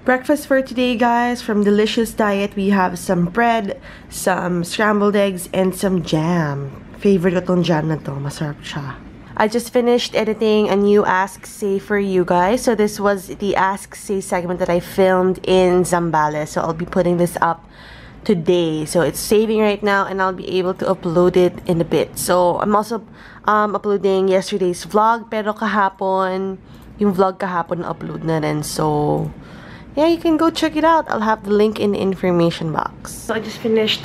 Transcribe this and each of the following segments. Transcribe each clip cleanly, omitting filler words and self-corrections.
Breakfast for today, guys, from Delicious Diet, we have some bread, some scrambled eggs, and some jam. Favorite ko tong jam na to. Masarap siya. I just finished editing a new Ask Say for you guys. So this was the Ask Say segment that I filmed in Zambales. So I'll be putting this up today. So it's saving right now and I'll be able to upload it in a bit. So I'm also uploading yesterday's vlog, pero kahapon, yung vlog kahapon upload na rin. So yeah, you can go check it out. I'll have the link in the information box. So I just finished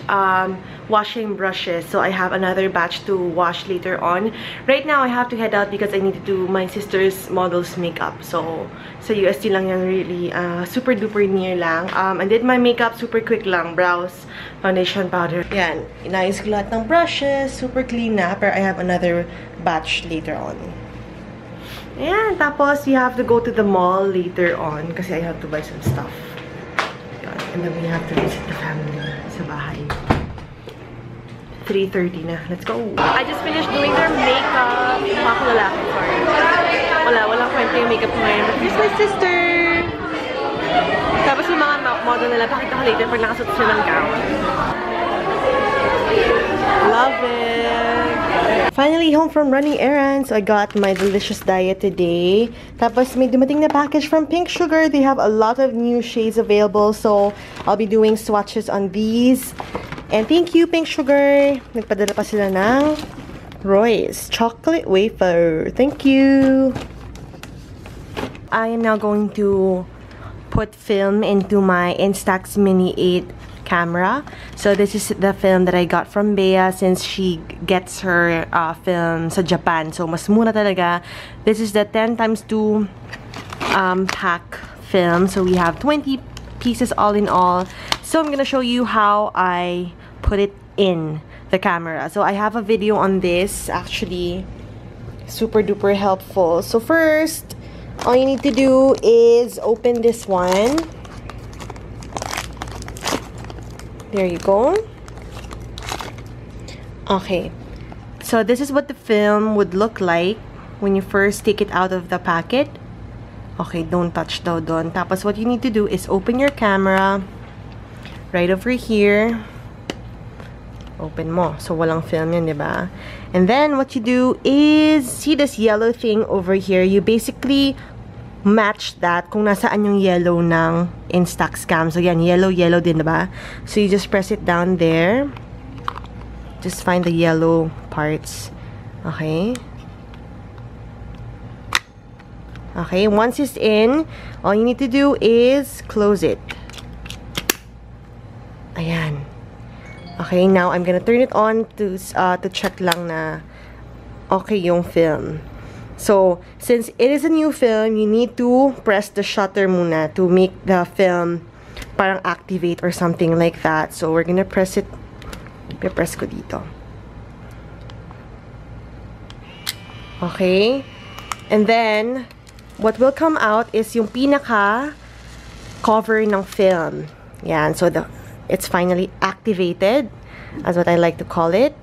washing brushes. So I have another batch to wash later on. Right now, I have to head out because I need to do my sister's model's makeup. So sa UST lang yan, really super duper near lang. I did my makeup super quick lang. Brows, foundation, powder. Yan. Inayos ko lahat ng brushes. Super clean na. Pero I have another batch later on. And tapos, we have to go to the mall later on kasi I have to buy some stuff. And then we have to visit the family sa bahay. 3:30 na. Let's go! I just finished doing their makeup. Mukha ko lalaki, sorry. Walang kwenta yung makeup ko ngayon. But here's my sister! Tapos yung mga model nila, pakita ko later pag nakasuot sila ng gown. Love it! Finally home from running errands. So I got my Delicious Diet today. Tapos may dumating na package from Pink Sugar. They have a lot of new shades available. So I'll be doing swatches on these. And thank you, Pink Sugar. Nagpadala pa sila ng Royce chocolate wafer. Thank you. I am now going to put film into my Instax Mini 8 camera. So this is the film that I got from Bea since she gets her film sa Japan. So mas mura talaga. This is the 10x2 pack film. So we have 20 pieces all in all. So I'm gonna show you how I put it in the camera. So I have a video on this, actually super duper helpful. So first, all you need to do is open this one. There you go. Okay. So this is what the film would look like when you first take it out of the packet. Okay, don't touch daw doon. Tapos what you need to do is open your camera right over here. Open mo. So walang film yan, diba? And then what you do is, see this yellow thing over here? You basically match that kung nasaan yung yellow ng Instax cam. So yan, yellow din, diba? So you just press it down there. Just find the yellow parts. Okay? Okay, once it's in, all you need to do is close it. Ayan. Okay, now I'm gonna turn it on to check lang na okay yung film. So, since it is a new film, you need to press the shutter muna to make the film parang activate or something like that. So, we're gonna press it. Press ko dito. Okay. And then, what will come out is yung pinaka cover ng film. Yan. So, it's finally activated. That's what I like to call it.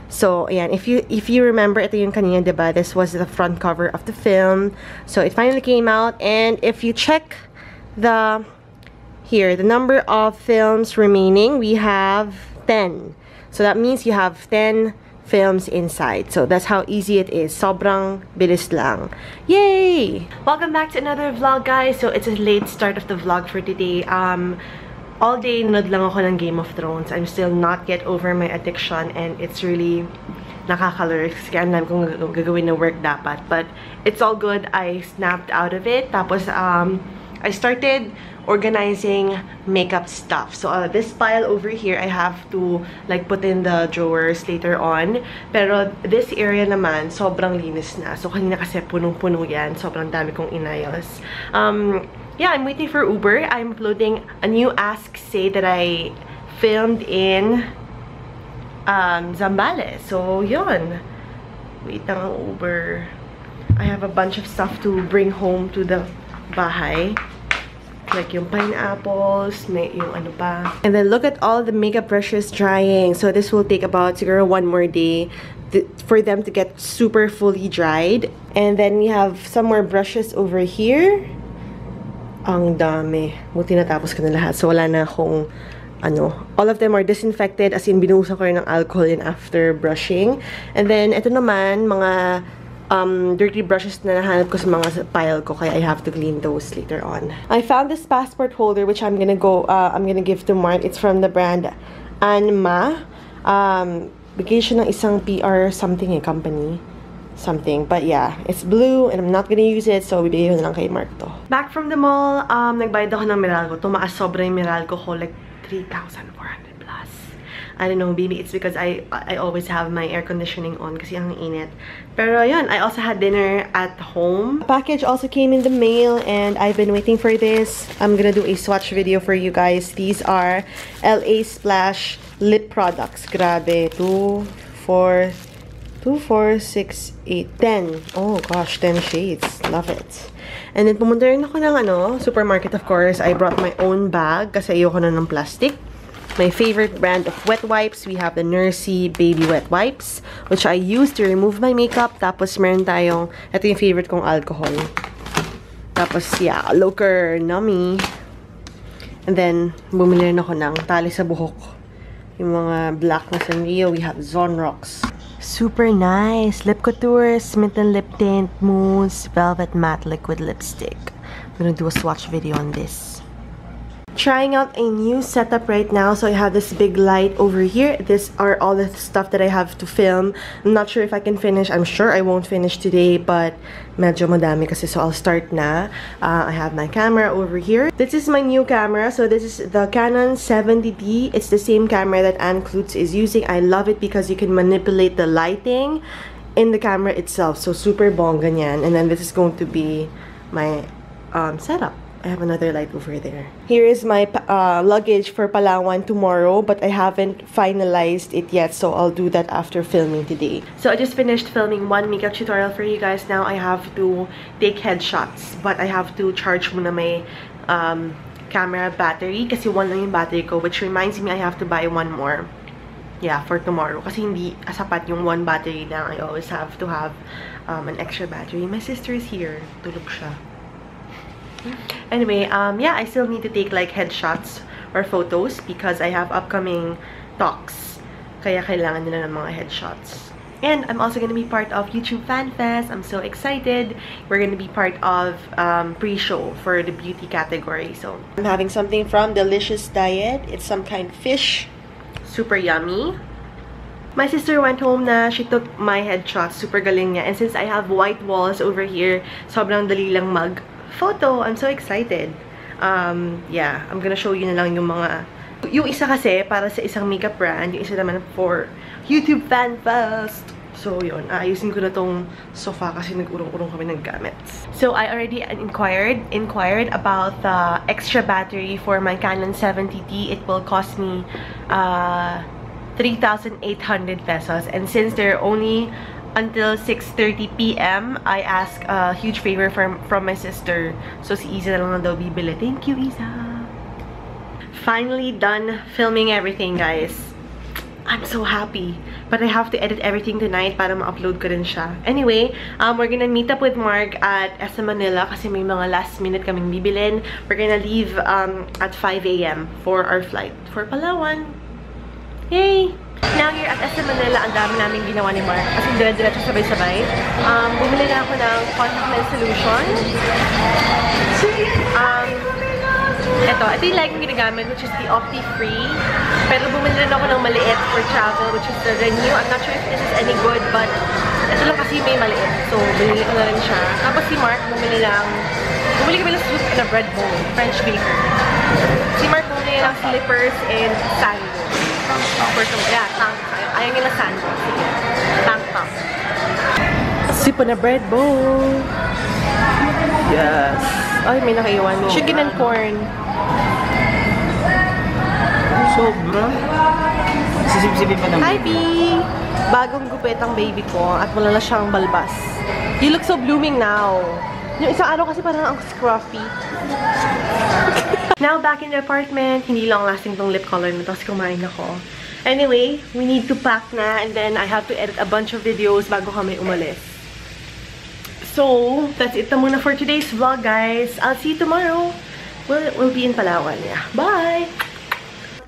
So, ayan, if you remember, ito yung kanina, diba? This was the front cover of the film. So, it finally came out. And if you check the number of films remaining, we have 10. So, that means you have 10 films inside. So, that's how easy it is. Sobrang bilis lang. Yay! Welcome back to another vlog, guys. So, it's a late start of the vlog for today. All day, nanood lang ako ng Game of Thrones. I'm still not yet over my addiction and it's really nakakalurks. Kaya alam kong gagawin na work dapat. But it's all good. I snapped out of it. Tapos, I started organizing makeup stuff. So, this pile over here, I have to like put in the drawers later on. Pero this area naman, sobrang linis na. So, kanina kasi punong-puno yan. Sobrang dami kong inayos. Yeah, I'm waiting for Uber. I'm uploading a new Ask Say that I filmed in Zambales. So, yun. Wait ng Uber. I have a bunch of stuff to bring home to the bahay. Like yung pineapples, may yung ano pa. And then look at all the makeup brushes drying. So, this will take about siguro one more day for them to get super fully dried. And then we have some more brushes over here. Ang dami. Buti natapos ko na lahat. So, wala na akong, all of them are disinfected. As in, binuhusan ko rin ng alcohol in after brushing. And then, ito naman, mga dirty brushes na nahanap ko sa mga pile ko. Kaya I have to clean those later on. I found this passport holder, which I'm gonna give to Mark. It's from the brand Anma. Bigay siya ng isang PR something company. Something. But yeah, it's blue and I'm not gonna use it, so bibigay ko na lang kay Mark to. Back from the mall, nagbayad ako ng Meralco. Tumaas sobra yung Meralco ko, like 3,400 plus. I don't know, maybe it's because I always have my air conditioning on kasi ang init. Pero yun, I also had dinner at home. A package also came in the mail and I've been waiting for this. I'm gonna do a swatch video for you guys. These are LA Splash lip products. Grabe, 2, 4, 6, 8, 10. Oh gosh, 10 shades. Love it. And then pumunta rin ako ng supermarket, of course. I brought my own bag kasi ayoko na ng plastic. My favorite brand of wet wipes, we have the Nursey Baby Wet Wipes, which I use to remove my makeup. Tapos meron tayong, ito yung favorite kong alcohol. Tapos yeah, Loker Nummy. And then, bumili rin ako ng tali sa buhok. Yung mga black na Sanrio, we have Zonrox. Super nice. Lip Couture, Smith & Lip Tint, Mousse, Velvet Matte Liquid Lipstick. I'm gonna do a swatch video on this. Trying out a new setup right now. So I have this big light over here. These are all the stuff that I have to film. I'm not sure if I can finish. I'm sure I won't finish today, but medyo madami kasi, so I'll start na. I have my camera over here. This is my new camera. So this is the Canon 70D. It's the same camera that Anne Klutz is using. I love it because you can manipulate the lighting in the camera itself. So super bongga niyan. And then this is going to be my setup. I have another light over there. Here is my luggage for Palawan tomorrow, but I haven't finalized it yet, so I'll do that after filming today. So I just finished filming one makeup tutorial for you guys. Now I have to take headshots, but I have to charge muna my camera battery kasi one lang yung battery ko, which reminds me I have to buy one more. Yeah, for tomorrow. Kasi hindi sapat yung one battery lang. I always have to have an extra battery. My sister is here. Tulog siya. Anyway, yeah, I still need to take like headshots or photos because I have upcoming talks. Kaya kailangan nila ng mga headshots. And I'm also going to be part of YouTube Fan Fest. I'm so excited. We're going to be part of pre-show for the beauty category. So I'm having something from Delicious Diet. It's some kind of fish. Super yummy. My sister went home na. She took my headshots. Super galing niya. And since I have white walls over here, sobrang dali lang mag-photo. I'm so excited. Yeah, I'm gonna show you na lang yung mga... Yung isa kasi para sa isang makeup brand. Yung isa naman for YouTube Fan Fest. So, yun. Ayusin ko na tong sofa kasi nag-urong-urong kami ng gamits. So, I already inquired about the extra battery for my Canon 70D. It will cost me 3,800 pesos. And since they're only until 6:30 p.m. I asked a huge favor from my sister. So, si Isa na lang daw bibili. Thank you, Isa! Finally done filming everything, guys. I'm so happy. But I have to edit everything tonight para ma-upload ko rin siya. Anyway, we're gonna meet up with Mark at SM Manila kasi may mga last minute kaming bibilin. We're gonna leave at 5 a.m. for our flight for Palawan. Yay! Now here at SM Manila, ang dami namin ginawa ni Mark. Kasi dire-diretso sabay-sabay. Bumili na ako ng contact lens solution. Ito yung like yung ginagamit, which is the Opti-Free. Pero bumili na ako ng maliit for travel, which is the Renew. I'm not sure if this is any good, but ito lang kasi may maliit. So, binili ko na rin siya. Tapos si Mark, bumili kami ng soup and a bread bowl. French baker. Si Mark bumili ng slippers and sandals. Yeah, tank. Ayaw niya na sandals. Tank top. Soup and a bread bowl. Yes. Ay, may nakaiwan. Chicken and corn. Sobra. Sisip-sipin pa naman. Hi, B! Bagong gupit ang baby ko at wala na siyang balbas. You look so blooming now. Yung isang araw kasi parang ang scruffy. Now, back in the apartment. Hindi lang lasting tong lip color na tapos kumain ako. Anyway, we need to pack na and then I have to edit a bunch of videos bago kami umalis. So, that's it na muna for today's vlog, guys. I'll see you tomorrow. we'll be in Palawan. Yeah. Bye!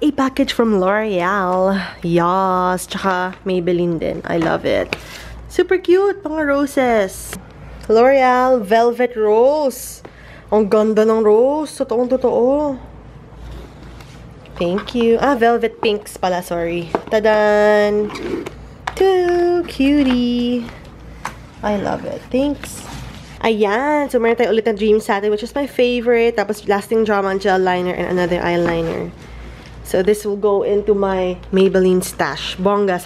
A package from L'Oreal. Yes. Tsaka Maybelline din. I love it. Super cute. Mga roses. L'Oreal Velvet Rose. Ang ganda ng rose. Totoong-totoo. Thank you. Velvet pinks pala. Sorry. Tadan! Too cutie. I love it. Thanks. Ayan. So, meron tayo ulit ng Dream Satin, which is my favorite. Tapos, Lasting Drama Gel Liner and another eyeliner. So, this will go into my Maybelline stash. Bongga.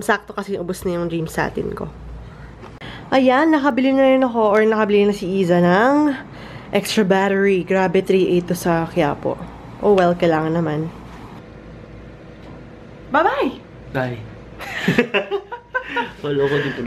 Sakto kasi ubos na yung Dream Satin ko. Ayan. Nakabili na rin ako or nakabili na si Iza ng extra battery. Grabe, 3.8 to sa Quiapo. Oh, well, kailangan naman. Bye-bye! Bye. Follow ko dito.